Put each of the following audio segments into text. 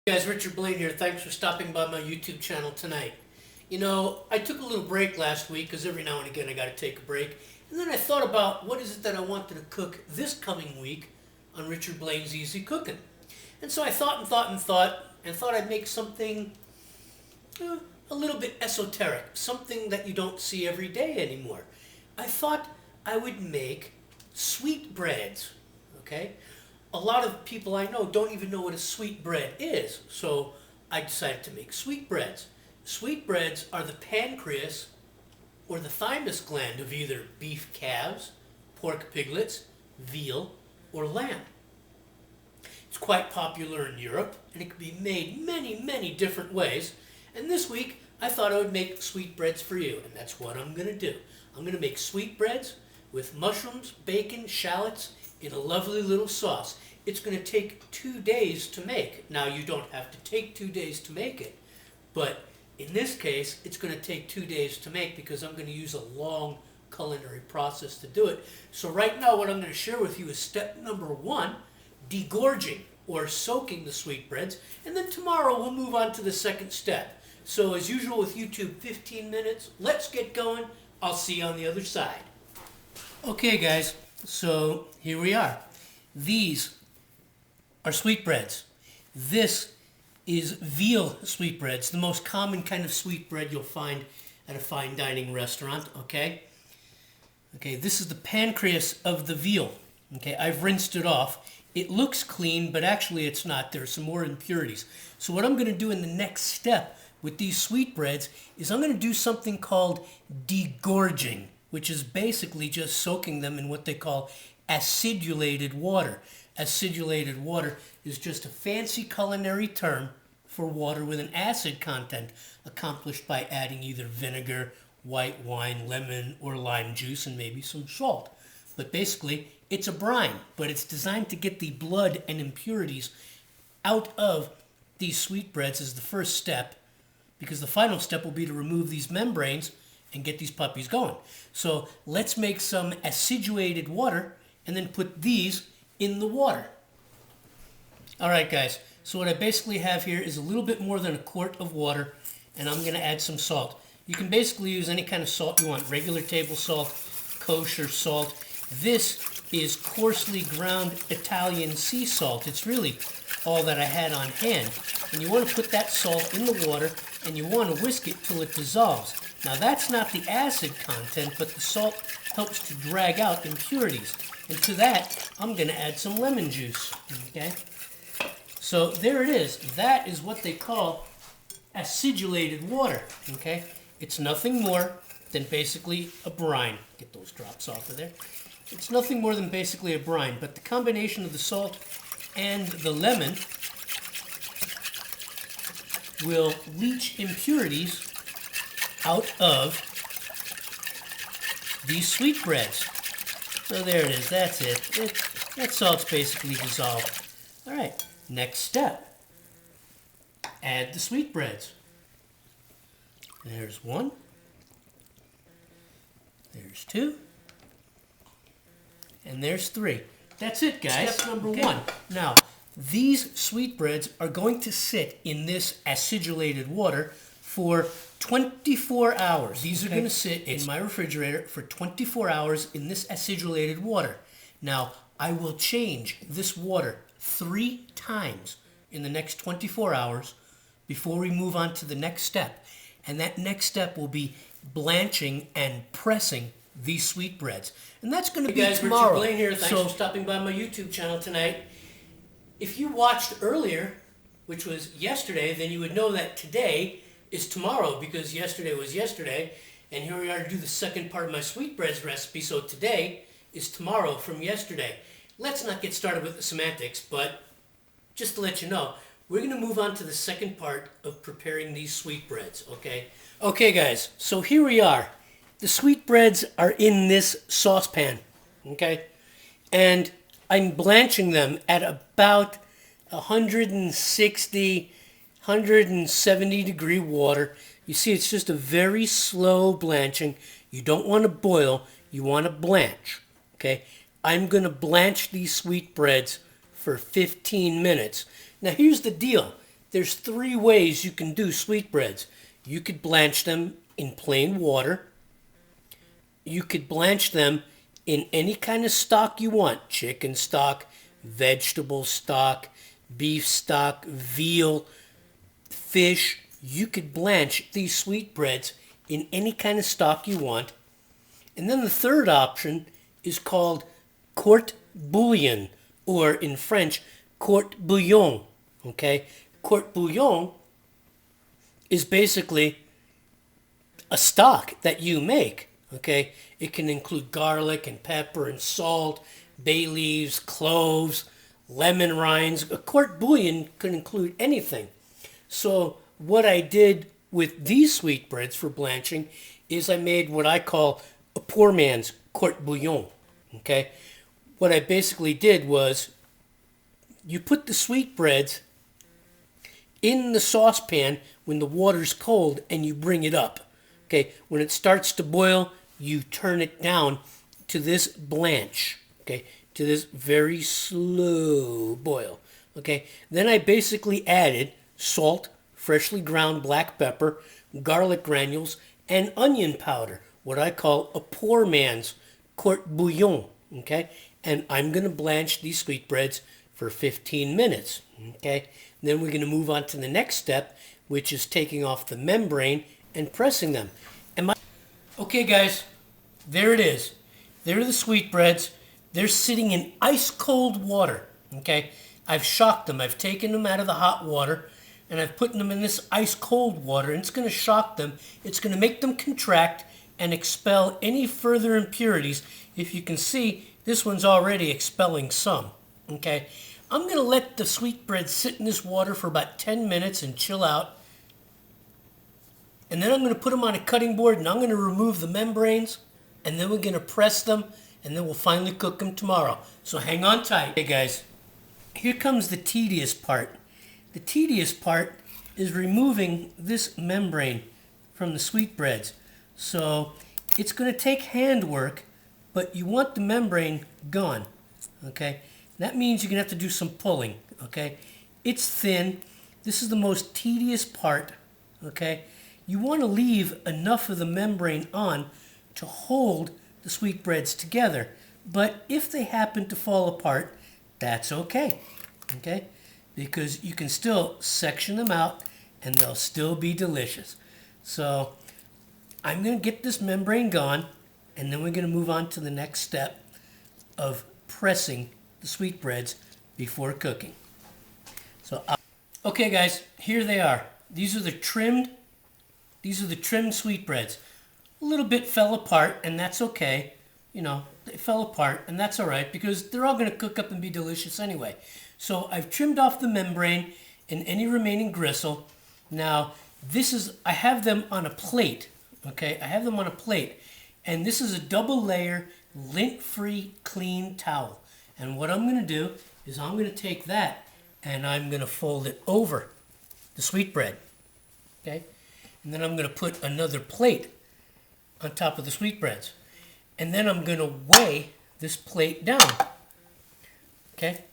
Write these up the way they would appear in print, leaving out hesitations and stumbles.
Guys, Richard Blaine here. Thanks for stopping by my YouTube channel tonight. You know, I took a little break last week because every now and again I got to take a break. And then I thought about what is it that I wanted to cook this coming week on Richard Blaine's Easy Cooking. And so I thought I'd make something a little bit esoteric, something that you don't see every day anymore. I thought I would make sweetbreads, okay? A lot of people I know don't even know what a sweetbread is, so I decided to make sweetbreads. Sweetbreads are the pancreas or the thymus gland of either beef calves, pork piglets, veal, or lamb. It's quite popular in Europe, and it can be made many different ways. And this week, I thought I would make sweetbreads for you, and that's what I'm going to do. I'm going to make sweetbreads with mushrooms, bacon, shallots, in a lovely little sauce. It's going to take 2 days to make. Now, you don't have to take 2 days to make it, but in this case, it's going to take 2 days to make because I'm going to use a long culinary process to do it. So right now, what I'm going to share with you is step number 1, degorging, or soaking the sweetbreads, and then tomorrow we'll move on to the second step. So as usual with YouTube, 15 minutes. Let's get going. I'll see you on the other side. Okay, guys. So here we are. These are sweetbreads. This is veal sweetbreads, the most common kind of sweetbread you'll find at a fine dining restaurant, okay? Okay, this is the pancreas of the veal. Okay, I've rinsed it off. It looks clean, but actually it's not. There's some more impurities. So what I'm going to do in the next step with these sweetbreads is I'm going to do something called degorging, which is basically just soaking them in what they call acidulated water. Acidulated water is just a fancy culinary term for water with an acid content, accomplished by adding either vinegar, white wine, lemon, or lime juice, and maybe some salt. But basically, it's a brine, but it's designed to get the blood and impurities out of these sweetbreads as the first step, because the final step will be to remove these membranes and get these puppies going. So let's make some acidulated water and then put these in the water. All right, guys. So what I basically have here is a little bit more than a quart of water, and I'm going to add some salt. You can basically use any kind of salt you want, regular table salt, kosher salt. This is coarsely ground Italian sea salt. It's really all that I had on hand. And you want to put that salt in the water, and you want to whisk it till it dissolves. Now that's not the acid content, but the salt helps to drag out impurities. And to that, I'm going to add some lemon juice. Okay? So there it is. That is what they call acidulated water. Okay? It's nothing more than basically a brine. Get those drops off of there. It's nothing more than basically a brine, but the combination of the salt and the lemon will leach impurities out of these sweetbreads. So there it is. That's it. That salt's basically dissolved. All right. Next step. Add the sweetbreads. There's one. There's two. And there's three. That's it, guys. Step number 1. Now, these sweetbreads are going to sit in this acidulated water for 24 hours. These are going to sit in my refrigerator for 24 hours in this acidulated water. Now, I will change this water 3 times in the next 24 hours before we move on to the next step. And that next step will be blanching and pressing these sweetbreads. And that's going to be tomorrow. Richard Blaine here. Thanks for stopping by my YouTube channel tonight. If you watched earlier, which was yesterday, then you would know that today is tomorrow, because yesterday was yesterday, and here we are to do the second part of my sweetbreads recipe. So today is tomorrow from yesterday. Let's not get started with the semantics, but just to let you know, we're going to move on to the second part of preparing these sweetbreads, okay? Okay, guys, so here we are. The sweetbreads are in this saucepan, okay? And I'm blanching them at about 160, 170 degree water. You see, it's just a very slow blanching. You don't want to boil, you want to blanch, okay? I'm going to blanch these sweetbreads for 15 minutes. Now here's the deal. there's three ways you can do sweetbreads. You could blanch them in plain water. You could blanch them in any kind of stock you want. Chicken stock, vegetable stock, beef stock, veal, fish. You could blanch these sweetbreads in any kind of stock you want. And then the third option is called court bouillon, or in French, court bouillon. Okay? Court bouillon is basically a stock that you make. Okay? It can include garlic and pepper and salt, bay leaves, cloves, lemon rinds. A court bouillon can include anything. So what I did with these sweetbreads for blanching is I made what I call a poor man's court bouillon. Okay? What I basically did was you put the sweetbreads in the saucepan when the water's cold and you bring it up. Okay? When it starts to boil, you turn it down to this blanch. Okay? To this very slow boil. Okay? Then I basically added salt, freshly ground black pepper, garlic granules, and onion powder, what I call a poor man's court bouillon. Okay? And I'm going to blanch these sweetbreads for 15 minutes. Okay? Then we're going to move on to the next step, which is taking off the membrane and pressing them. Okay, guys, there it is. There are the sweetbreads. They're sitting in ice cold water. Okay? I've shocked them. I've taken them out of the hot water and I've put them in this ice cold water, and it's going to shock them. It's going to make them contract and expel any further impurities. If you can see, this one's already expelling some. Okay? I'm going to let the sweetbreads sit in this water for about 10 minutes and chill out. And then I'm going to put them on a cutting board and I'm going to remove the membranes, and then we're going to press them, and then we'll finally cook them tomorrow. So hang on tight. Hey guys, here comes the tedious part. The tedious part is removing this membrane from the sweetbreads. So it's going to take handwork, but you want the membrane gone. Okay? That means you're going to have to do some pulling. Okay? It's thin. This is the most tedious part. Okay? You want to leave enough of the membrane on to hold the sweetbreads together. But if they happen to fall apart, that's okay. Okay? Because you can still section them out and they'll still be delicious. So I'm going to get this membrane gone, and then we're going to move on to the next step of pressing the sweetbreads before cooking. So, okay guys, here they are. These are the trimmed sweetbreads. A little bit fell apart, and that's okay. You know, they fell apart, and that's all right because they're all going to cook up and be delicious anyway. So I've trimmed off the membrane and any remaining gristle. Now, I have them on a plate. Okay, I have them on a plate, and this is a double layer lint-free clean towel. And what I'm going to do is I'm going to take that and I'm going to fold it over the sweetbread. Okay, and then I'm going to put another plate on top of the sweetbreads, and then I'm going to weigh this plate down. Okay,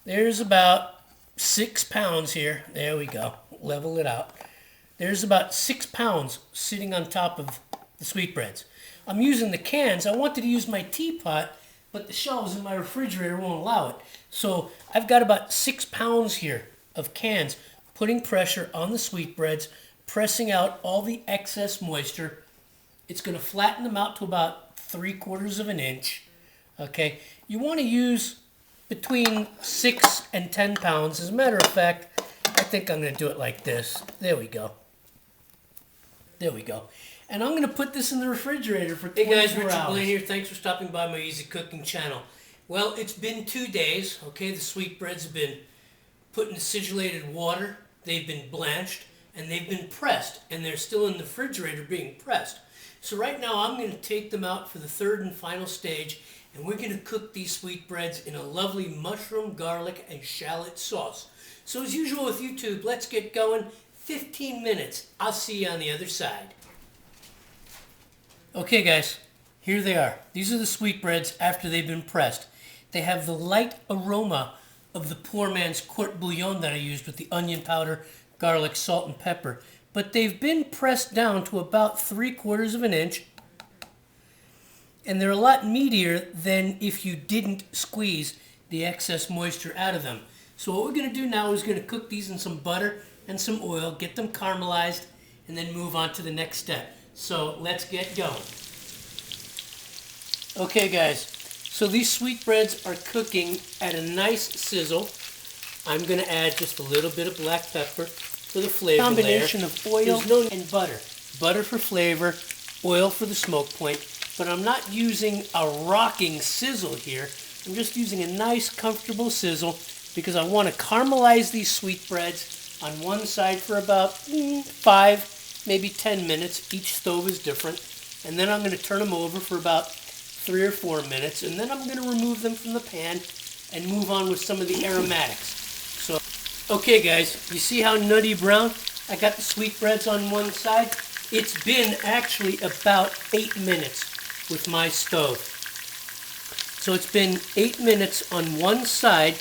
there's about 6 pounds here. There we go. Level it out. There's about 6 pounds sitting on top of the sweetbreads. I'm using the cans. I wanted to use my teapot, but the shelves in my refrigerator won't allow it. So I've got about 6 pounds here of cans, putting pressure on the sweetbreads, pressing out all the excess moisture. It's going to flatten them out to about 3/4 of an inch. Okay, you want to use between 6 and 10 pounds. As a matter of fact, I think I'm going to do it like this. There we go. There we go. And I'm going to put this in the refrigerator for 24 hours. Hey guys, Richard Blaine here. Thanks for stopping by my Easy Cooking channel. Well, it's been 2 days. Okay, the sweetbreads have been put in acidulated water. They've been blanched and they've been pressed, and they're still in the refrigerator being pressed. So right now I'm going to take them out for the third and final stage, and we're going to cook these sweetbreads in a lovely mushroom, garlic, and shallot sauce. So as usual with YouTube, let's get going. 15 minutes. I'll see you on the other side. Okay guys, here they are. These are the sweetbreads after they've been pressed. They have the light aroma of the poor man's court bouillon that I used with the onion powder, garlic, salt, and pepper. But they've been pressed down to about 3/4 of an inch. And they're a lot meatier than if you didn't squeeze the excess moisture out of them. So what we're going to do now is going to cook these in some butter and some oil, get them caramelized, and then move on to the next step. So let's get going. Okay guys, so these sweetbreads are cooking at a nice sizzle. I'm going to add just a little bit of black pepper for the flavor. Combination of oil and butter. Butter for flavor, oil for the smoke point. But I'm not using a rocking sizzle here. I'm just using a nice, comfortable sizzle because I want to caramelize these sweetbreads on one side for about 5, maybe 10 minutes. Each stove is different. And then I'm going to turn them over for about 3 or 4 minutes. And then I'm going to remove them from the pan and move on with some of the aromatics. So, okay guys, you see how nutty brown? I got the sweetbreads on one side. It's been actually about 8 minutes with my stove. So it's been 8 minutes on one side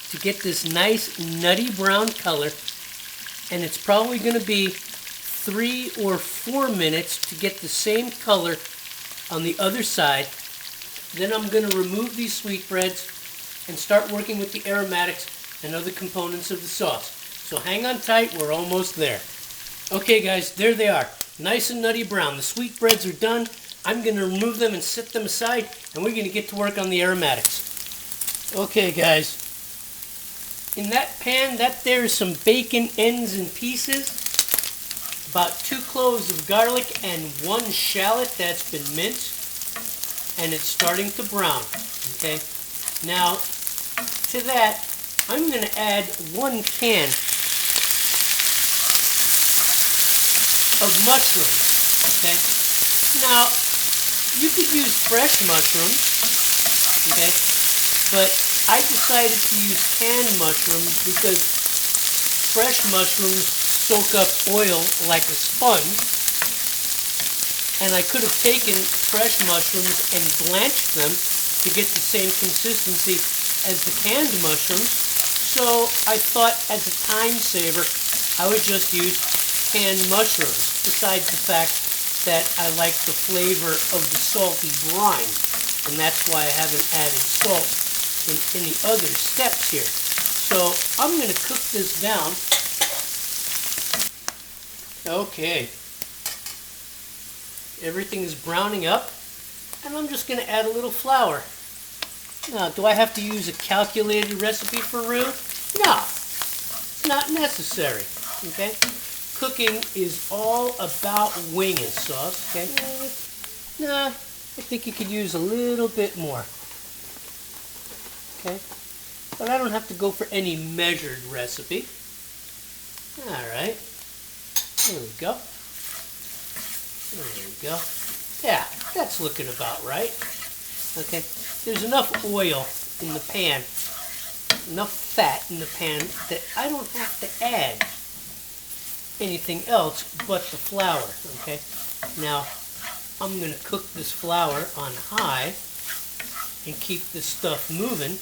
to get this nice nutty brown color, and it's probably going to be 3 or 4 minutes to get the same color on the other side. Then I'm going to remove these sweetbreads and start working with the aromatics and other components of the sauce. So hang on tight, we're almost there. Okay guys, there they are. Nice and nutty brown. The sweetbreads are done. I'm going to remove them and set them aside, and we're going to get to work on the aromatics. Okay guys, in that pan, there is some bacon ends and pieces, about 2 cloves of garlic and 1 shallot that's been minced, and it's starting to brown. Okay, now to that I'm going to add 1 can of mushrooms. Okay, now you could use fresh mushrooms, okay, but I decided to use canned mushrooms because fresh mushrooms soak up oil like a sponge, and I could have taken fresh mushrooms and blanched them to get the same consistency as the canned mushrooms. So I thought, as a time saver, I would just use canned mushrooms, besides the fact that I like the flavor of the salty brine, and that's why I haven't added salt in any other steps here. So I'm going to cook this down. Okay, everything is browning up, and I'm just going to add a little flour. Now, do I have to use a calculated recipe for roux? No, it's not necessary. Okay. Cooking is all about winging, sauce, okay? Nah, I think you could use a little bit more, okay? But I don't have to go for any measured recipe. Alright, there we go. There we go. Yeah, that's looking about right. Okay, there's enough oil in the pan, enough fat in the pan that I don't have to add anything else but the flour. Okay, now I'm going to cook this flour on high and keep this stuff moving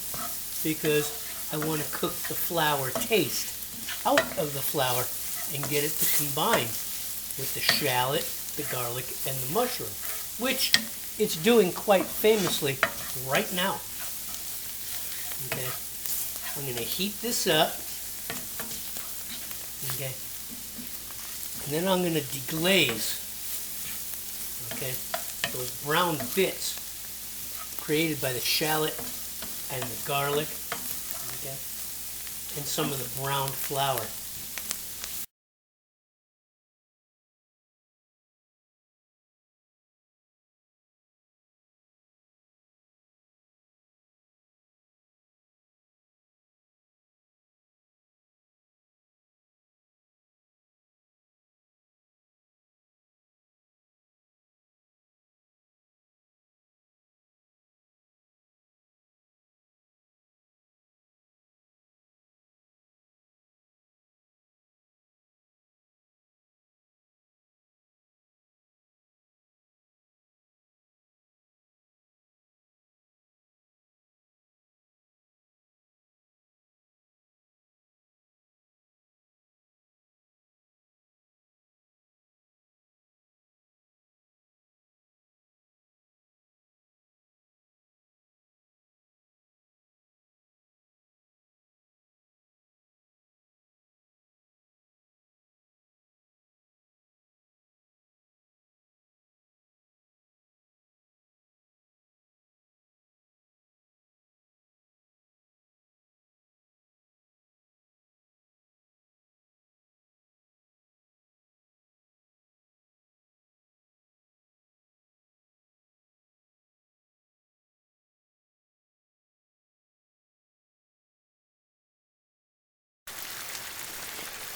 because I want to cook the flour taste out of the flour and get it to combine with the shallot, the garlic, and the mushroom, which it's doing quite famously right now. Okay, I'm going to heat this up. Okay. And then I'm going to deglaze, okay, those brown bits created by the shallot and the garlic, okay, and some of the browned flour.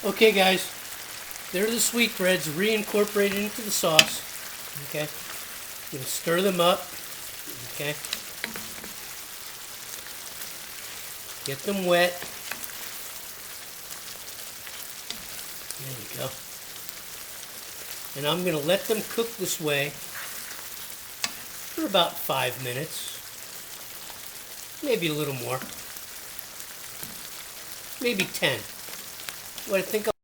Okay, guys, there are the sweetbreads reincorporated into the sauce. Okay, you're gonna stir them up. Okay, get them wet. There we go. And I'm gonna let them cook this way for about 5 minutes, maybe a little more, maybe 10. What I think